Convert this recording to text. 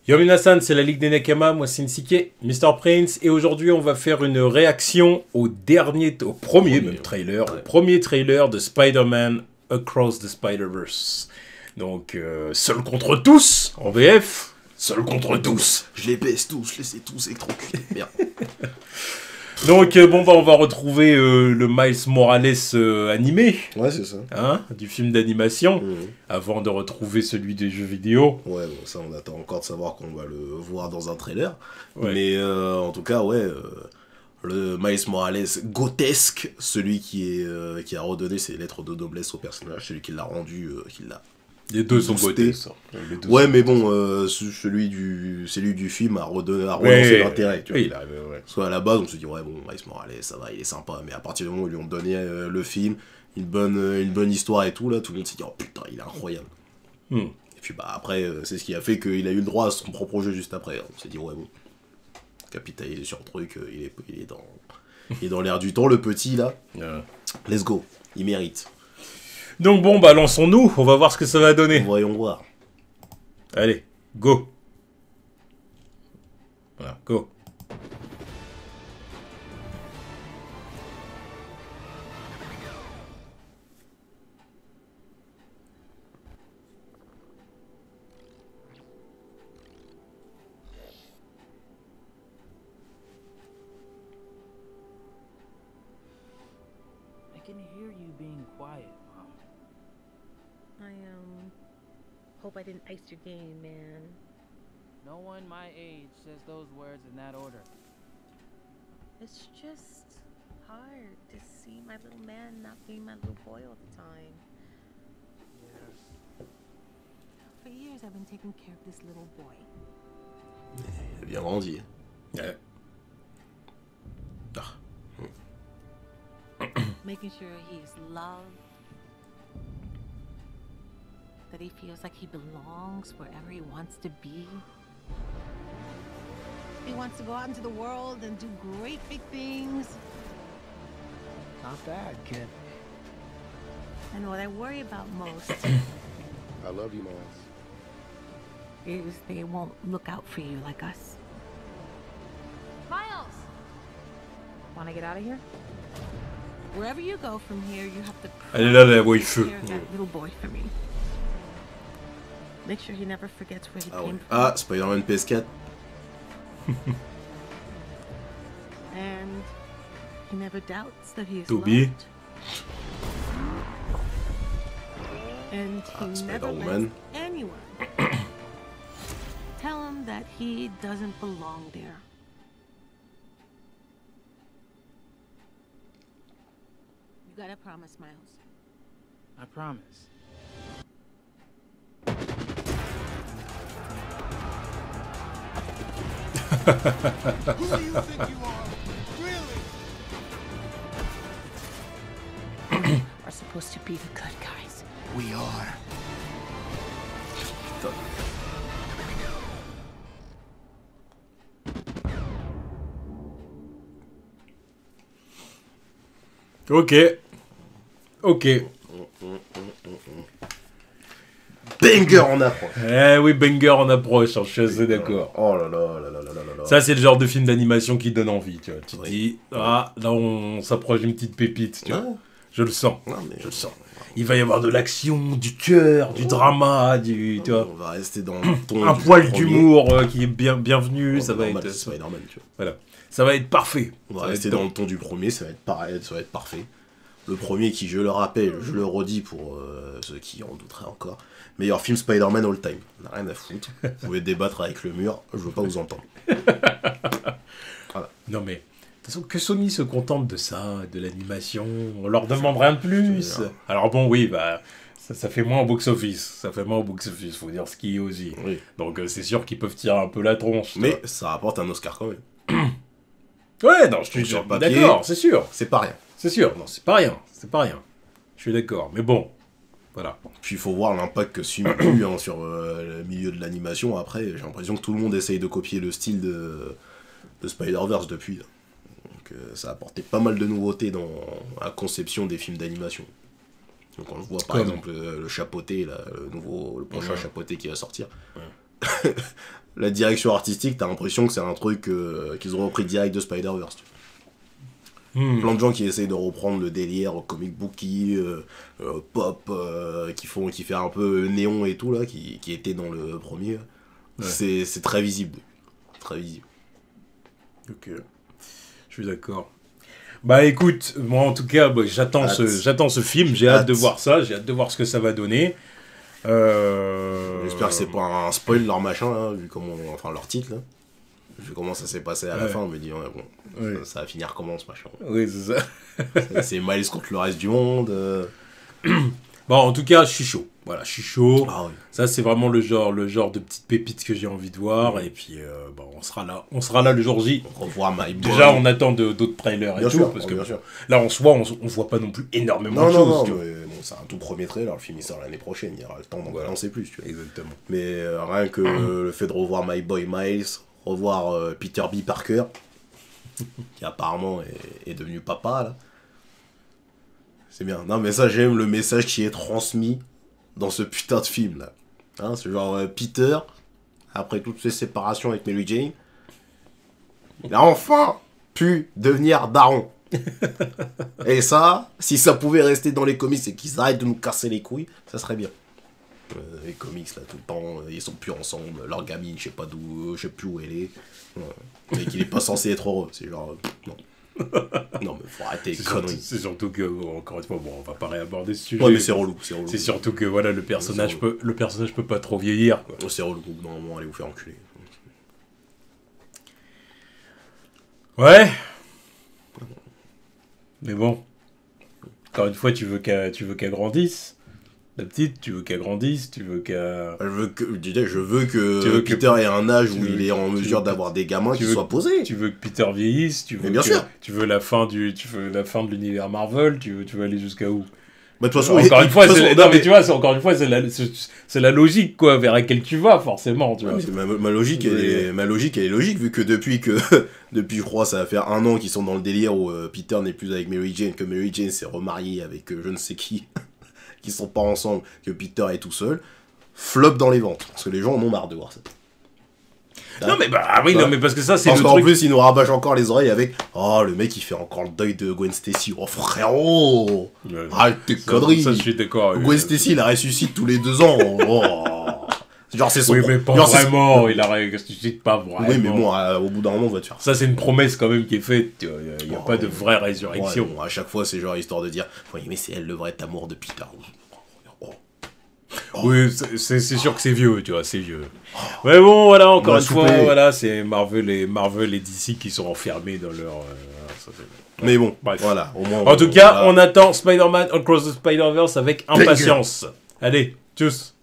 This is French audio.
Yo minasan, c'est la Ligue des Nekama, moi c'est Nsike, Mr. Prince, et aujourd'hui on va faire une réaction au premier trailer, au premier trailer de Spider-Man Across the Spider-Verse. Donc, seul contre tous, en VF, seul contre tous. Je les baisse tous, je les ai tous électrocutés, merde. Donc, bon, bah, on va retrouver le Miles Morales animé. Ouais, c'est ça. Hein, du film d'animation, avant de retrouver celui des jeux vidéo. Ouais, bon, ça, on attend encore de savoir qu'on va le voir dans un trailer. Ouais. Mais en tout cas, ouais, le Miles Morales grotesque, celui qui a redonné ses lettres de noblesse au personnage, celui qui l'a rendu, Les deux sont boosté. beautés, ça. Ouais, mais bon, celui du film a relancé l'intérêt. Tu vois. Oui, il arrive, ouais. Parce qu'à la base, on se dit, ouais, bon, Miles Morales, ça va, il est sympa. Mais à partir du moment où ils lui ont donné le film, une bonne histoire et tout, là, tout le monde s'est dit, oh putain, il est incroyable. Et puis, bah, après, c'est ce qui a fait qu'il a eu le droit à son propre jeu juste après. On s'est dit, ouais, bon, capitaliser sur le truc, il est dans l'air du temps, le petit, là. Let's go, il mérite. Donc bon, bah lançons-nous, on va voir ce que ça va donner. Voyons voir. Allez, go. Voilà, go. I can hear you being quiet, Mom. I hope I didn't ice your game, man. No one my age says those words in that order. It's just hard to see my little man not being my little boy all the time. Yes. For years I've been taking care of this little boy. Il a bien grandi. Ouais. Making sure he's loved. That he feels like he belongs wherever he wants to be. He wants to go out into the world and do great big things. Not bad, kid. And what I worry about most I love you, Miles. is they won't look out for you like us. Miles! Wanna get out of here? Wherever you go from here, you have to Elle est là, la voix feu. take care of that little boy for me. Make sure he never forgets where he Ah ouais. came from. Ah, Spider-Man PS4. And he never doubts that he is Toby. loved. And he never lets Spider-Woman. anyone tell him that he doesn't belong there. You gotta promise, Miles. I promise. Who do you think you are? Really? Are supposed to be the good guys. We are. Ok. Ok. Banger en approche. Eh oui, banger en approche, hein, je suis assez d'accord. Oh là là là là là là là. Ça, c'est le genre de film d'animation qui donne envie, tu vois. Tu te Oui. dis, ah, là, on s'approche d'une petite pépite, tu vois. Ouais. Je le sens. Non, mais Je le sens. Il va y avoir de l'action, du cœur, du drama, tu vois. on va rester dans le ton Un du poil premier. d'humour qui est bienvenu, Ouais, ça va normal, être... c'est Spider-Man, tu vois. Voilà. Ça va être parfait. On va Ça va rester être dans top. le ton du premier, ça va être pareil, ça va être parfait. Le premier qui, je le rappelle, je le redis pour ceux qui en douteraient encore, meilleur film Spider-Man all time. On n'a rien à foutre. Vous pouvez débattre avec le mur, je veux pas vous entendre. Non mais, de toute façon, que Sony se contente de ça, de l'animation, on leur demande rien de plus. C'est bien. Alors bon, oui, bah, ça fait moins au box-office. Ça fait moins au box-office, faut dire ce qui est aussi. Oui. Donc c'est sûr qu'ils peuvent tirer un peu la tronche. tu Mais ça rapporte un Oscar quand même. vois. Ouais, non, je suis Sur le papier. d'accord, c'est sûr. C'est pas rien. C'est sûr, non, c'est pas rien. C'est pas rien. Je suis d'accord, mais bon, voilà. Puis il faut voir l'impact que ce film a eu hein, sur le milieu de l'animation. Après, j'ai l'impression que tout le monde essaye de copier le style de Spider-Verse depuis. Donc ça a apporté pas mal de nouveautés dans la conception des films d'animation. Donc quand je vois par Comme exemple le chapeauté, là, le prochain Ouais. chapeauté qui va sortir, la direction artistique, t'as l'impression que c'est un truc qu'ils ont repris direct de Spider-Verse. Plein de gens qui essayent de reprendre le délire comic booky, pop, qui fait un peu néon et tout, là, qui était dans le premier. Ouais. C'est très visible. Très visible. Ok. Je suis d'accord. Bah écoute, moi en tout cas, bah, j'attends ce film, j'ai hâte de voir ça, j'ai hâte de voir ce que ça va donner. J'espère que c'est pas un spoil leur machin, là, vu comment, enfin leur titre, là. Vu comment ça s'est passé à la fin, on me dit, ouais, bon, ça va finir comment ce machin. Oui, c'est ça. C'est Miles contre le reste du monde. Bon, en tout cas, je suis chaud. Voilà, je suis chaud. Ah, oui. Ça, c'est vraiment le genre de petite pépite que j'ai envie de voir. Et puis, bon, on sera là le jour J. On revoit My Boy. Déjà, on attend d'autres trailers et bien tout. Sûr, parce que bien sûr. là, on voit pas non plus énormément de choses. Non, mais bon, c'est un tout premier trailer. Le film il sort l'année prochaine. Il y aura le temps d'en balancer plus. Tu vois. Exactement. Mais rien que le fait de revoir My Boy Miles, revoir Peter B. Parker, qui apparemment est devenu papa, là. C'est bien. Non, mais ça, j'aime le message qui est transmis dans ce putain de film, là. Hein, c'est genre Peter, après toutes ses séparations avec Mary Jane, il a enfin pu devenir daron. Et ça, si ça pouvait rester dans les comics et qu'ils arrêtent de nous casser les couilles, ça serait bien. Les comics, là, tout le temps, ils sont plus ensemble. Leur gamine, je sais plus où elle est. Et qu'il est pas censé être heureux. C'est genre, non. Non, mais faut arrêter les conneries. C'est surtout que, encore une fois, bon, on va pas réaborder ce sujet. Ouais, mais c'est relou. C'est surtout que, voilà, le personnage peut pas trop vieillir, quoi. C'est relou. Normalement, allez vous faire enculer. Ouais. Mais bon. Encore une fois, tu veux qu'elle grandisse. La petite, tu veux qu'elle grandisse, tu veux qu'elle... Je veux que Peter ait un âge où il est en mesure d'avoir des gamins qui soient posés. Tu veux que Peter vieillisse, tu veux tu veux la fin de l'univers Marvel, tu veux aller jusqu'à où? Bah, de toute façon, encore une fois, c'est la logique, quoi, vers laquelle tu vas, forcément, tu vois. Ma logique, elle est logique, vu que depuis, je crois, ça va faire 1 an qu'ils sont dans le délire où Peter n'est plus avec Mary Jane, que Mary Jane s'est remariée avec je ne sais qui, qui sont pas ensemble, que Peter est tout seul, flop dans les ventes, parce que les gens en ont marre de voir ça. Non mais non mais parce que ça c'est parce le qu'en truc. plus il nous rabâche encore les oreilles avec le mec il fait encore le deuil de Gwen Stacy. Oh frérot, arrête tes conneries. Ça je suis d'accord. Gwen Stacy il la ressuscite tous les 2 ans. Genre c'est son. Oui mais pas vraiment, il la ressuscite pas vraiment. Oui mais bon au bout d'un moment on va te faire ça. C'est une promesse quand même qui est faite. Il y a pas de vraie résurrection. Ouais, bon, à chaque fois c'est genre histoire de dire oui mais c'est elle le vrai amour de Peter. Oui, c'est sûr que c'est vieux, tu vois, c'est vieux. Mais bon, voilà, encore une fois, voilà, c'est Marvel et DC qui sont enfermés dans leur... Mais bon, bref. Voilà, au moins... En tout cas, on attend Spider-Man Across the Spider-Verse avec impatience. Allez, tchuss.